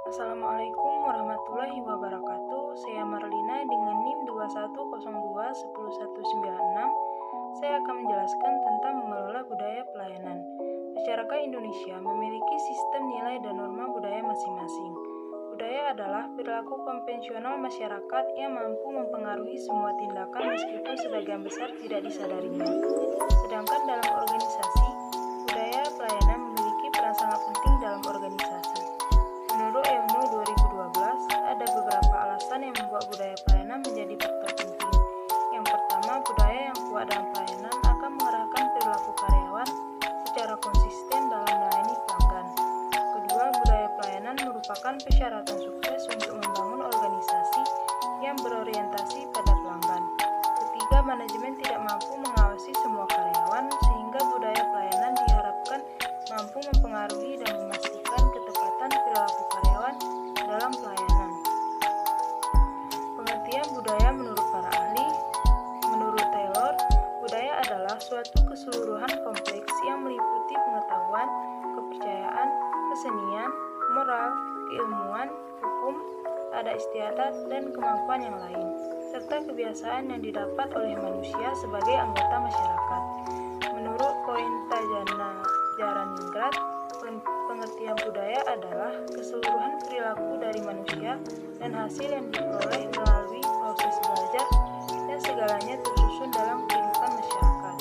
Assalamualaikum warahmatullahi wabarakatuh. Saya Marlina dengan NIM 21021196. Saya akan menjelaskan tentang mengelola budaya pelayanan. Masyarakat Indonesia memiliki sistem nilai dan norma budaya masing-masing. Budaya adalah perilaku konvensional masyarakat yang mampu mempengaruhi semua tindakan meskipun sebagian besar tidak disadarinya. Sedangkan dalam organisasi, budaya pelayanan memiliki peran sangat penting dalam organisasi. Menurut EUNO 2012, ada beberapa alasan yang membuat budaya pelayanan menjadi faktor penting. Yang pertama, budaya yang kuat dalam pelayanan akan mengarahkan perilaku karyawan secara konsisten dalam melayani pelanggan. Kedua, budaya pelayanan merupakan persyaratan sukses untuk membangun organisasi yang berorientasi pada pelanggan. Ketiga, manajemen tidak mampu mengawasi semua karyawan sehingga budaya pelayanan diharapkan mampu mempengaruhi dan memastikan ketepatan perilaku karyawan dalam pelayanan. Pengertian budaya menurut para ahli. Menurut Taylor, budaya adalah suatu keseluruhan kompleks yang meliputi pengetahuan, kepercayaan, kesenian, moral, keilmuan, hukum, adat istiadat, dan kemampuan yang lain, serta kebiasaan yang didapat oleh manusia sebagai anggota masyarakat. Menurut Kointajana-Jaraningrat, pengertian budaya adalah keseluruhan perilaku dari manusia dan hasil yang diperoleh melalui proses belajar dan segalanya tersusun dalam kehidupan masyarakat.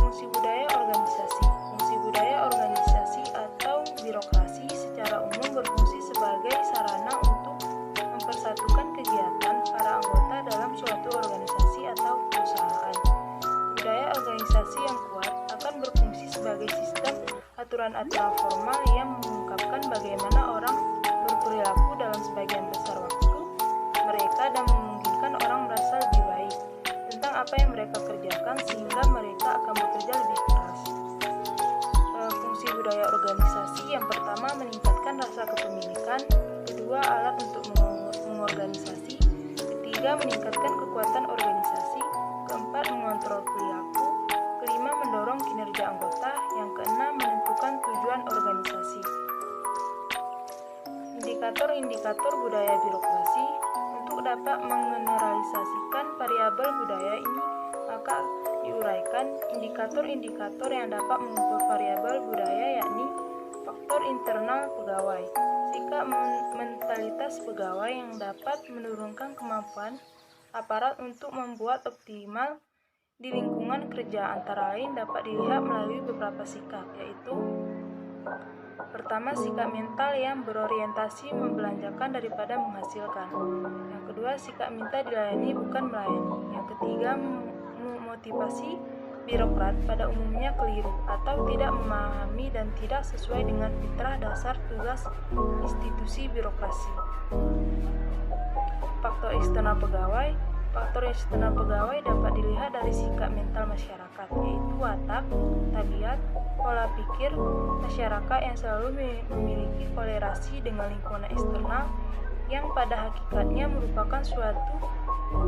Fungsi budaya organisasi. Fungsi budaya organisasi atau birokrasi secara umum berfungsi sebagai sarana untuk mempersatukan kegiatan para anggota dalam suatu organisasi atau perusahaan. Budaya organisasi yang kuat akan berfungsi sebagai sistem aturan-aturan formal yang mengungkapkan bagaimana orang berperilaku dalam sebagian besar waktu mereka dan memungkinkan orang merasa lebih baik tentang apa yang mereka kerjakan sehingga mereka akan bekerja lebih keras. Fungsi budaya organisasi yang pertama meningkatkan rasa kepemilikan, kedua alat untuk mengorganisasi, ketiga meningkatkan kekuatan organisasi, keempat mengontrol perilaku, kelima mendorong kinerja anggota, yang keenam menentukan tujuan organisasi. Indikator-indikator budaya birokrasi. Untuk dapat mengeneralisasikan variabel budaya ini, maka diuraikan indikator-indikator yang dapat mengukur variabel budaya, yakni faktor internal pegawai, sikap mentalitas pegawai yang dapat menurunkan kemampuan aparat untuk membuat optimal di lingkungan kerja, antara lain dapat dilihat melalui beberapa sikap, yaitu pertama, sikap mental yang berorientasi membelanjakan daripada menghasilkan. Yang kedua, sikap minta dilayani bukan melayani. Yang ketiga, motivasi birokrat pada umumnya keliru atau tidak memahami dan tidak sesuai dengan fitrah dasar tugas institusi birokrasi. Faktor eksternal pegawai. Faktor eksternal pegawai dapat dilihat dari sikap mental masyarakat, yaitu watak, tabiat, pola pikir masyarakat yang selalu memiliki kolerasi dengan lingkungan eksternal yang pada hakikatnya merupakan suatu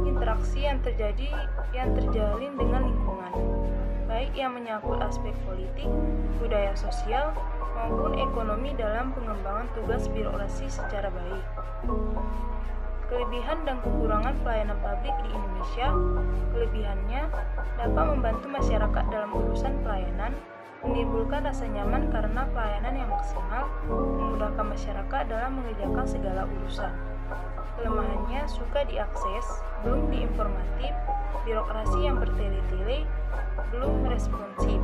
interaksi yang terjalin dengan lingkungan, baik yang menyangkut aspek politik, budaya sosial, maupun ekonomi dalam pengembangan tugas birokrasi secara baik. Kelebihan dan kekurangan pelayanan publik di Indonesia. Kelebihannya dapat membantu masyarakat dalam urusan pelayanan, menimbulkan rasa nyaman karena pelayanan yang maksimal, memudahkan masyarakat dalam mengerjakan segala urusan. Kelemahannya suka diakses, belum diinformatif, birokrasi yang bertele-tele, belum responsif.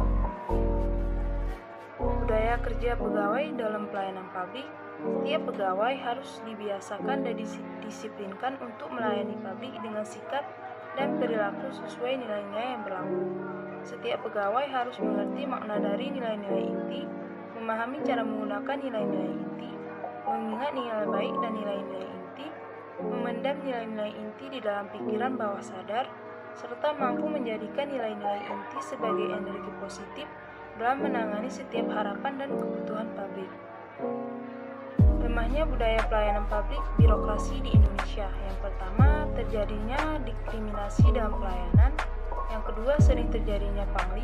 Budaya kerja pegawai dalam pelayanan publik. Setiap pegawai harus dibiasakan dan disiplinkan untuk melayani publik dengan sikap dan perilaku sesuai nilai-nilai yang berlaku. Setiap pegawai harus mengerti makna dari nilai-nilai inti, memahami cara menggunakan nilai-nilai inti, mengingat nilai baik dan nilai-nilai inti, memendam nilai-nilai inti di dalam pikiran bawah sadar, serta mampu menjadikan nilai-nilai inti sebagai energi positif dalam menangani setiap harapan dan kebutuhan publik. Lemahnya budaya pelayanan publik birokrasi di Indonesia. Yang pertama, terjadinya diskriminasi dalam pelayanan. Yang kedua, sering terjadinya pungli.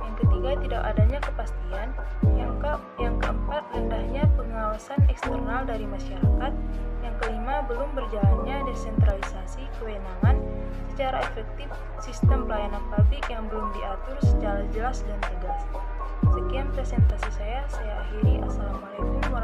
Yang ketiga, tidak adanya kepastian. Yang keempat, rendahnya pengawasan eksternal eksternal dari masyarakat. Yang kelima, belum berjalannya desentralisasi kewenangan secara efektif, sistem pelayanan publik yang belum diatur secara jelas dan tegas. Sekian presentasi saya akhiri. Assalamualaikum warahmatullahi wabarakatuh.